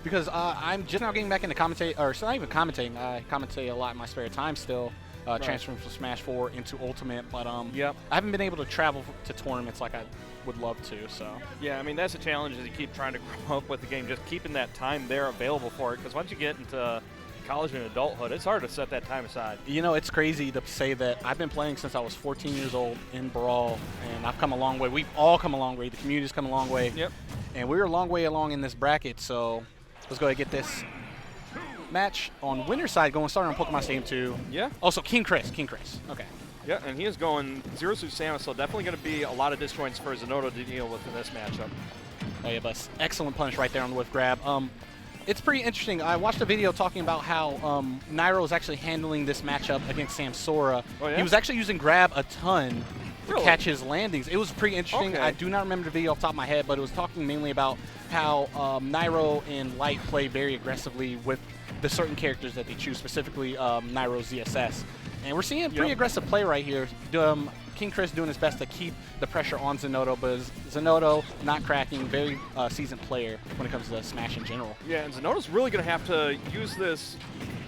because I'm just now getting back into commentate, or it's not even commentating. I commentate a lot in my spare time still, transferring from Smash 4 into Ultimate. But I haven't been able to travel to tournaments like I would love to. So yeah, I mean that's a challenge as you keep trying to grow up with the game, just keeping that time there available for it. Because once you get into college and adulthood, it's hard to set that time aside. You know, it's crazy to say that I've been playing since I was 14 years old in Brawl, and I've come a long way. We've all come a long way. The community's come a long way. Yep. And we're a long way along in this bracket, so let's go ahead and get this match on winner's side going, starting on Pokemon Stadium 2. Yeah. Also, King Chris. Okay. Yeah, and he is going Zero Suit Samus, so definitely going to be a lot of disjoints for Zinoto to deal with in this matchup. Oh, yeah, but excellent punish right there on the whiff grab. It's pretty interesting. I watched a video talking about how Nairo is actually handling this matchup against Samsora. Oh, yeah? He was actually using grab a ton to Really? catch his landings. It was pretty interesting. Okay. I do not remember the video off the top of my head, but it was talking mainly about how Nairo and Light play very aggressively with the certain characters that they choose, specifically Nairo's ZSS. And we're seeing pretty aggressive play right here. King Chris doing his best to keep the pressure on Zinoto, but Zinoto not cracking, very seasoned player when it comes to Smash in general. Yeah, and Zinoto's really going to have to use this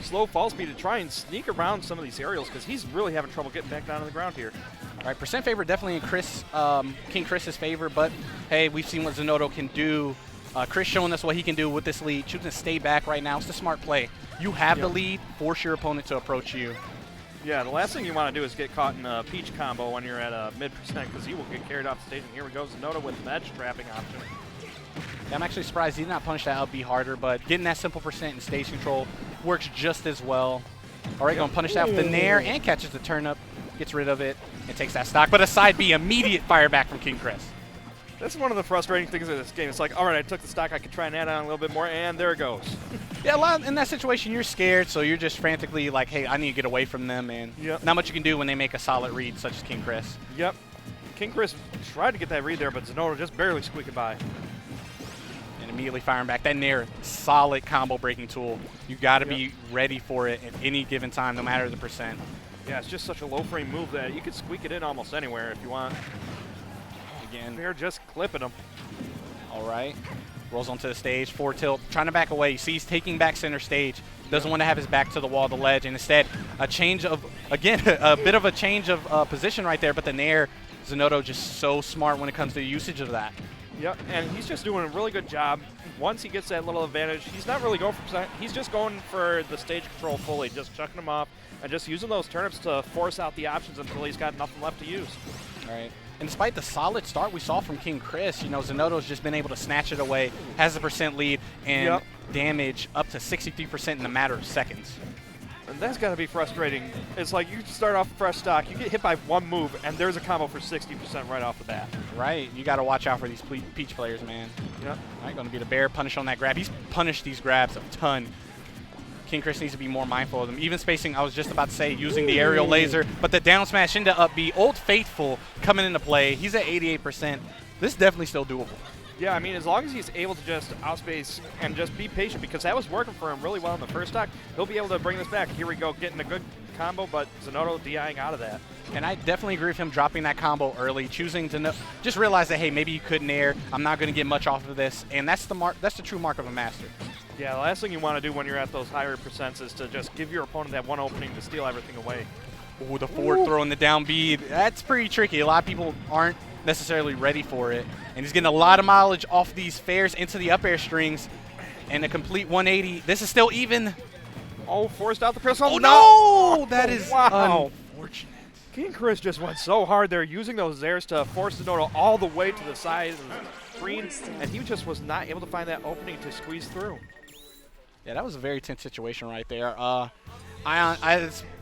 slow fall speed to try and sneak around some of these aerials because he's really having trouble getting back down on the ground here. All right, percent favor definitely in King Chris's favor, but hey, we've seen what Zinoto can do. Chris showing us what he can do with this lead, choosing to stay back right now. It's the smart play. You have the lead, force your opponent to approach you. Yeah, the last thing you want to do is get caught in a Peach combo when you're at a mid-percent because he will get carried off the stage. And here we go, Zinoto with the edge trapping option. Yeah, I'm actually surprised he did not punish that LB harder, but getting that simple percent in stage control works just as well. All right, going to punish that with the Nair and catches the turnip, gets rid of it, and takes that stock. But a side B, immediate fire back from King Chris. That's one of the frustrating things of this game. It's like, all right, I took the stock, I could try and add on a little bit more, and there it goes. Yeah, in that situation, you're scared, so you're just frantically like, hey, I need to get away from them, and not much you can do when they make a solid read, such as King Chris. Yep. King Chris tried to get that read there, but Zinoto just barely squeaking by. And immediately firing back. That Nair, solid combo breaking tool. You got to be ready for it at any given time, no matter the percent. Yeah, it's just such a low frame move that you could squeak it in almost anywhere if you want. Again, they're just clipping him. All right. Rolls onto the stage, forward tilt, trying to back away. You see he's taking back center stage. Doesn't want to have his back to the wall, the ledge, and instead a change of, again, a bit of a change of position right there, but the Nair, Zinoto just so smart when it comes to the usage of that. Yep, and he's just doing a really good job. Once he gets that little advantage, he's not really going for percent. He's just going for the stage control fully, just chucking them off and just using those turnips to force out the options until he's got nothing left to use. All right. And despite the solid start we saw from King Chris, you know, Zinoto's just been able to snatch it away, has a percent lead, and damage up to 63% in a matter of seconds. And that's got to be frustrating. It's like you start off fresh stock, you get hit by one move, and there's a combo for 60% right off the bat. Right. You got to watch out for these Peach players, man. Yep. All right, going to be the bear punish on that grab. He's punished these grabs a ton. King Chris needs to be more mindful of them. Even spacing, I was just about to say, using the aerial laser, but the down smash into up B. Old Faithful coming into play. He's at 88%. This is definitely still doable. Yeah, I mean, as long as he's able to just outspace and just be patient, because that was working for him really well in the first stock, he'll be able to bring this back. Here we go, getting a good combo, but Zinoto DIing out of that. And I definitely agree with him dropping that combo early, choosing to just realize that, hey, maybe you could Nair. I'm not going to get much off of this, and that's the true mark of a master. Yeah, the last thing you want to do when you're at those higher percents is to just give your opponent that one opening to steal everything away. Ooh, the forward throw and the down B. That's pretty tricky. A lot of people aren't necessarily ready for it. And he's getting a lot of mileage off these fares into the up air strings. And a complete 180. This is still even. Oh, forced out the press. Oh, no! That is unfortunate. King Chris just went so hard there, using those airs to force Zinoto all the way to the side of the screen. And he just was not able to find that opening to squeeze through. Yeah, that was a very tense situation right there.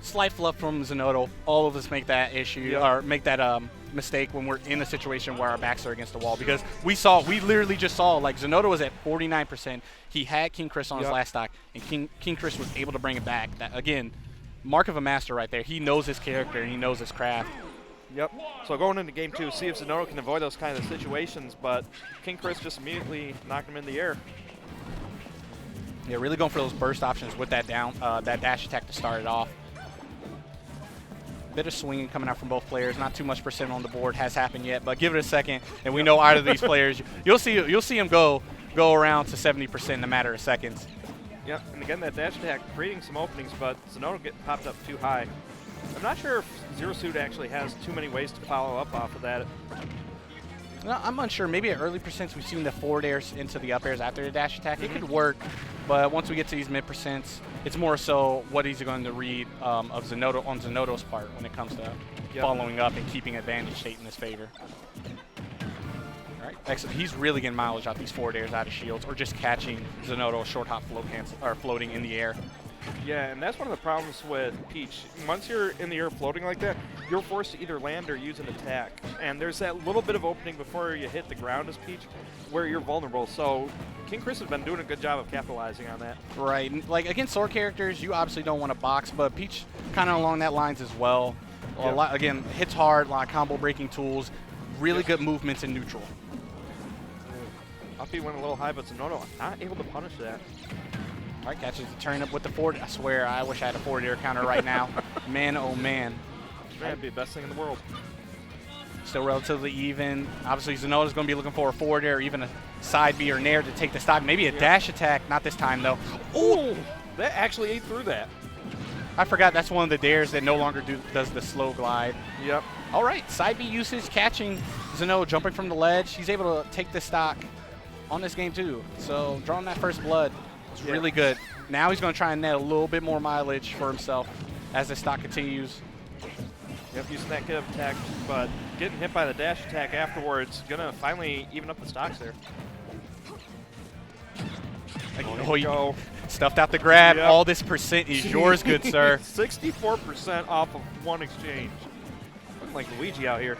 Slight fluff from Zinoto. All of us make that issue or make that mistake when we're in a situation where our backs are against the wall, because we literally just saw like Zinoto was at 49%. He had King Chris on his last stock, and King Chris was able to bring it back. That again, mark of a master right there. He knows his character and he knows his craft. Yep. So going into game 2, see if Zinoto can avoid those kind of situations, but King Chris just immediately knocked him in the air. Yeah, really going for those burst options with that that dash attack to start it off. Bit of swinging coming out from both players. Not too much percent on the board has happened yet, but give it a second, and we know out of these players, you'll see him go go around to 70% in a matter of seconds. Yep, and again, that dash attack creating some openings, but Zinoto getting popped up too high. I'm not sure if Zero Suit actually has too many ways to follow up off of that. No, I'm unsure. Maybe at early percents we've seen the forward airs into the up airs after the dash attack. It could work, but once we get to these mid percents, it's more so what he's going to read of Zinoto on Zinoto's part when it comes to following up and keeping advantage state in his favor. All right, excellent. He's really getting mileage out these forward airs out of shields, or just catching Zinoto short hop floating in the air. Yeah, and that's one of the problems with Peach. Once you're in the air floating like that, you're forced to either land or use an attack. And there's that little bit of opening before you hit the ground as Peach where you're vulnerable. So King Chris has been doing a good job of capitalizing on that. Right. Like, against sword characters, you obviously don't want to box, but Peach kind of along that lines as well. A lot, again, hits hard, a lot of combo breaking tools, really good movements in neutral. Uppy went a little high, but Zinoto not able to punish that. All right, catches the turn up with the forward. I swear, I wish I had a forward air counter right now. Man, oh man. That'd be the best thing in the world. Still relatively even. Obviously, Zinoto's going to be looking for a forward air, even a side B or nair to take the stock. Maybe a dash attack. Not this time, though. Oh, that actually ate through that. I forgot that's one of the dares that no longer does the slow glide. Yep. All right, side B usage, catching Zinoto, jumping from the ledge. He's able to take the stock on this game, too. So, drawing that first blood. It's really good. Now he's going to try and net a little bit more mileage for himself as the stock continues. Yep, using that give attack, but getting hit by the dash attack afterwards, going to finally even up the stocks there. Oh, you stuffed out the grab. Yep. All this percent is yours, good sir. 64% off of one exchange. Looking like Luigi out here.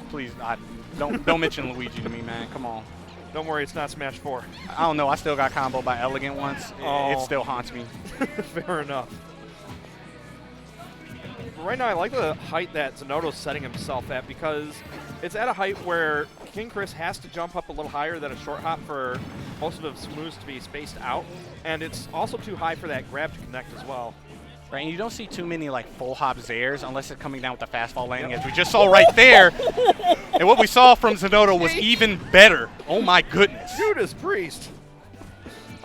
Please, don't mention Luigi to me, man. Come on. Don't worry, it's not Smash 4. I don't know. I still got comboed by Elegant once. It still haunts me. Fair enough. Right now, I like the height that Zinoto's setting himself at because it's at a height where King Chris has to jump up a little higher than a short hop for most of his moves to be spaced out, and it's also too high for that grab to connect as well. Right, and you don't see too many like full hop Zairs unless it's coming down with the fast fall landing, as we just saw right there. And what we saw from Zinoto was even better. Oh my goodness. Judas Priest.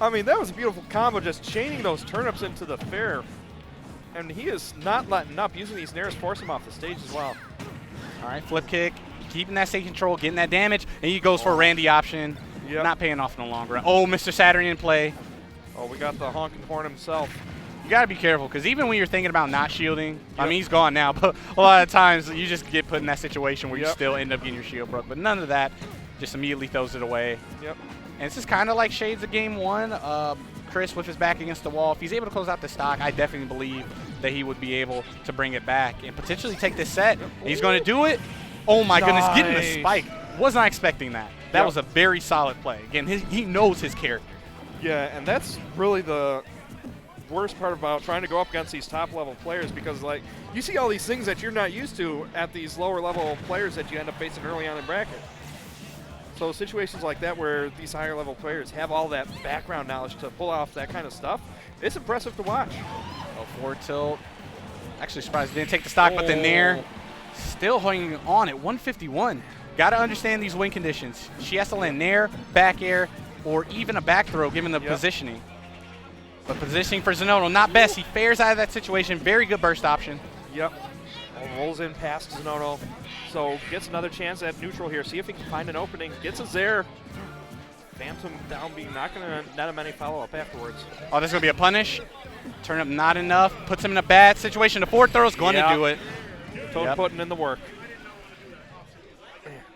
I mean, that was a beautiful combo, just chaining those turnips into the fair. And he is not letting up, using these nairs, force him off the stage as well. All right, flip kick, keeping that stage control, getting that damage, and he goes for a Randy option. Yep. Not paying off in the long run. Oh, Mr. Saturn in play. Oh, we got the honking horn himself. You got to be careful, because even when you're thinking about not shielding, I mean, he's gone now, but a lot of times you just get put in that situation where you still end up getting your shield broke. But none of that, just immediately throws it away. Yep. And this is kind of like shades of game one. Chris with his back against the wall. If he's able to close out the stock, I definitely believe that he would be able to bring it back and potentially take this set. And he's going to do it. Oh my goodness, getting the spike. Was not expecting that. That was a very solid play. Again, he knows his character. Yeah, and that's really the worst part about trying to go up against these top level players, because like you see all these things that you're not used to at these lower level players that you end up facing early on in bracket. So situations like that where these higher level players have all that background knowledge to pull off that kind of stuff, it's impressive to watch. Oh, forward tilt. Actually surprised he didn't take the stock, but the nair still hanging on at 151. Got to understand these win conditions. She has to land nair, back air, or even a back throw given the positioning. But positioning for Zinoto, not best. He fares out of that situation. Very good burst option. Yep. Rolls in past Zinoto. So gets another chance at neutral here. See if he can find an opening. Gets a Zair. Phantom down B. Not going to net him any follow-up afterwards. Oh, this is going to be a punish. Turn up not enough. Puts him in a bad situation. The forward throw is going to do it. Toad putting in the work.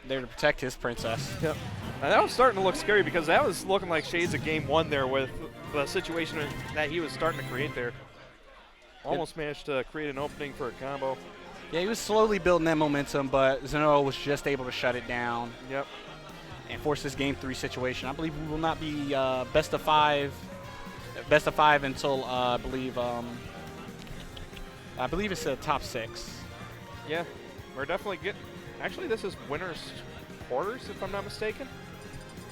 There to protect his princess. Yep. Now that was starting to look scary because that was looking like shades of game one there with the situation that he was starting to create there. Almost managed to create an opening for a combo. Yeah, he was slowly building that momentum, but Zinoto was just able to shut it down. Yep. And force this game 3 situation. I believe we will not be best of five until I believe it's a top 6. Yeah, we're definitely getting. Actually, this is winners quarters, if I'm not mistaken.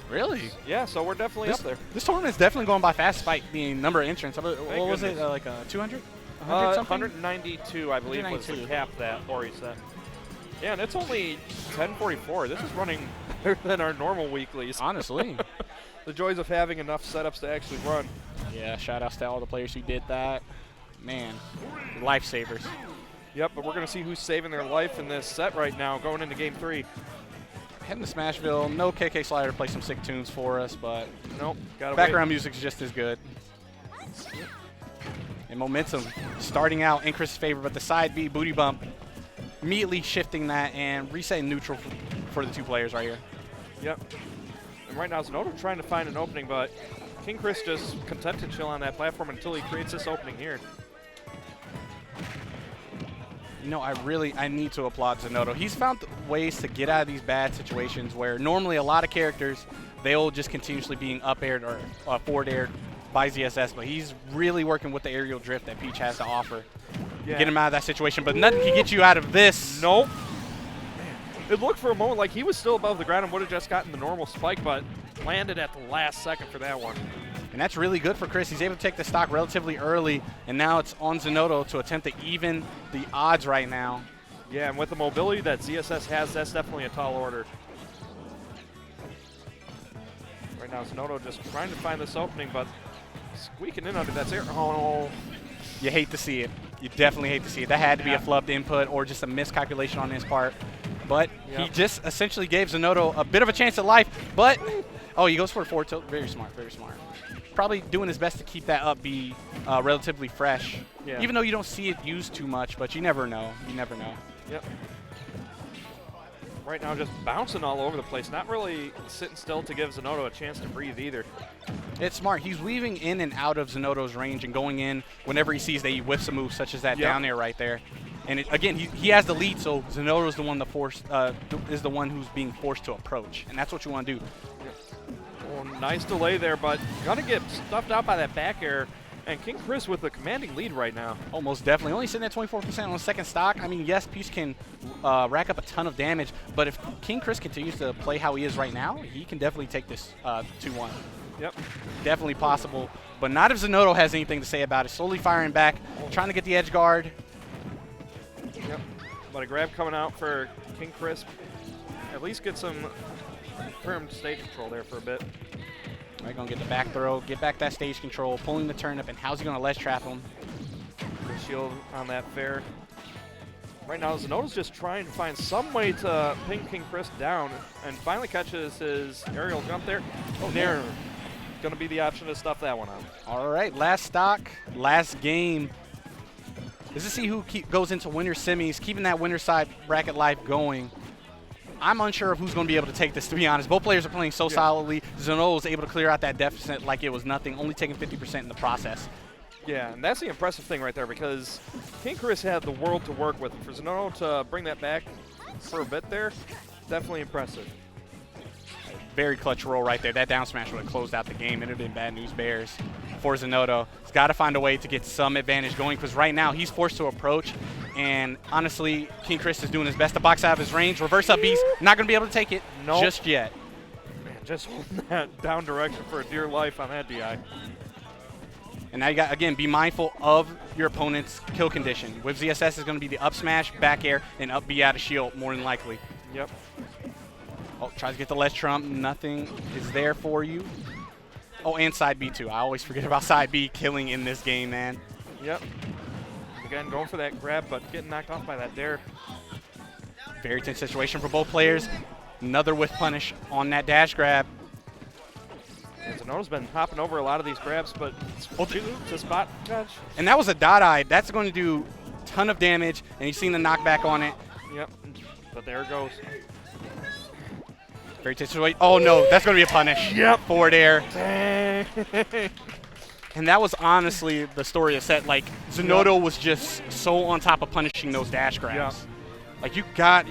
Really? Yeah, so we're definitely up there. This tournament's definitely going by fast, despite the number of entrants. What was it, like 200? 192, I believe, was the cap that Ori set. Yeah, and it's only 10:44. This is running better than our normal weeklies. Honestly. The joys of having enough setups to actually run. Yeah, shout outs to all the players who did that. Man, lifesavers. Yep, but we're going to see who's saving their life in this set right now going into Game 3. Heading to Smashville. No KK Slider to play some sick tunes for us, but nope, gotta background music's just as good. And momentum starting out in Chris' favor, but the side B booty bump immediately shifting that and resetting neutral for the two players right here. Yep. And right now Zinoto trying to find an opening, but King Chris just content to chill on that platform until he creates this opening here. You know, I need to applaud Zinoto. He's found ways to get out of these bad situations where normally a lot of characters, they'll just continuously being up aired or forward aired by ZSS, but he's really working with the aerial drift that Peach has to offer. Yeah. Get him out of that situation, but nothing can get you out of this. Nope. It looked for a moment like he was still above the ground and would have just gotten the normal spike, but landed at the last second for that one. And that's really good for Chris. He's able to take the stock relatively early, and now it's on Zinoto to attempt to even the odds right now. Yeah, and with the mobility that ZSS has, that's definitely a tall order. Right now, Zinoto just trying to find this opening, but squeaking in under that air. Oh. You hate to see it. You definitely hate to see it. That had to be a flubbed input or just a miscalculation on his part. But he just essentially gave Zinoto a bit of a chance at life. But, oh, he goes for a forward tilt. Very smart, very smart. Probably doing his best to keep that up be relatively fresh. Yeah. Even though you don't see it used too much, but you never know. You never know. Yep. Right now just bouncing all over the place, not really sitting still to give Zinoto a chance to breathe either. It's smart. He's weaving in and out of Zinoto's range and going in whenever he sees that he whiffs a move such as that down air right there. And again, he has the lead, so Zinoto's the one is the one who's being forced to approach, and that's what you want to do. Oh, nice delay there, but gonna get stuffed out by that back air. And King Chris with a commanding lead right now. Oh, most definitely. Only sitting at 24% on the second stock. I mean, yes, Peach can rack up a ton of damage, but if King Chris continues to play how he is right now, he can definitely take this 2-1. Yep. Definitely possible, but not if Zinoto has anything to say about it. Slowly firing back, trying to get the edge guard. Yep. But a grab coming out for King Chris. At least get some confirmed stage control there for a bit. All right, gonna get the back throw, get back that stage control, pulling the turnip, and how's he gonna ledge trap him? Good shield on that fair. Right now, Zinoto's just trying to find some way to ping King Chris down, and finally catches his aerial jump there. Oh, there. Gonna be the option to stuff that one out. All right, last stock, last game. This is see who goes into winter semis, keeping that winter side bracket life going. I'm unsure of who's going to be able to take this, to be honest. Both players are playing so solidly. Zinoto was able to clear out that deficit like it was nothing, only taking 50% in the process. Yeah, and that's the impressive thing right there because King Chris had the world to work with. For Zinoto to bring that back for a bit there, definitely impressive. Very clutch roll right there. That down smash would have closed out the game. It would have been bad news bears for Zinoto. He's got to find a way to get some advantage going because right now he's forced to approach. And honestly, King Chris is doing his best to box out of his range. Reverse up B's, not going to be able to take it just yet. Man, just holding that down direction for a dear life on that DI. And now you got, again, be mindful of your opponent's kill condition. With ZSS, is going to be the up smash, back air, and up B out of shield, more than likely. Yep. Oh, tries to get the ledge trump. Nothing is there for you. Oh, and side B too. I always forget about side B killing in this game, man. Yep. Again, going for that grab, but getting knocked off by that dare. Very tense situation for both players. Another with punish on that dash grab. And Zinoto's been hopping over a lot of these grabs, but to spot catch. And that was a dot eye. That's going to do a ton of damage, and you've seen the knockback on it. Yep. But there it goes. Very tense situation. Oh no, that's going to be a punish. Yep. Forward air. Dang. And that was honestly the story of set. Like, Zinoto was just so on top of punishing those dash grabs. Like, you got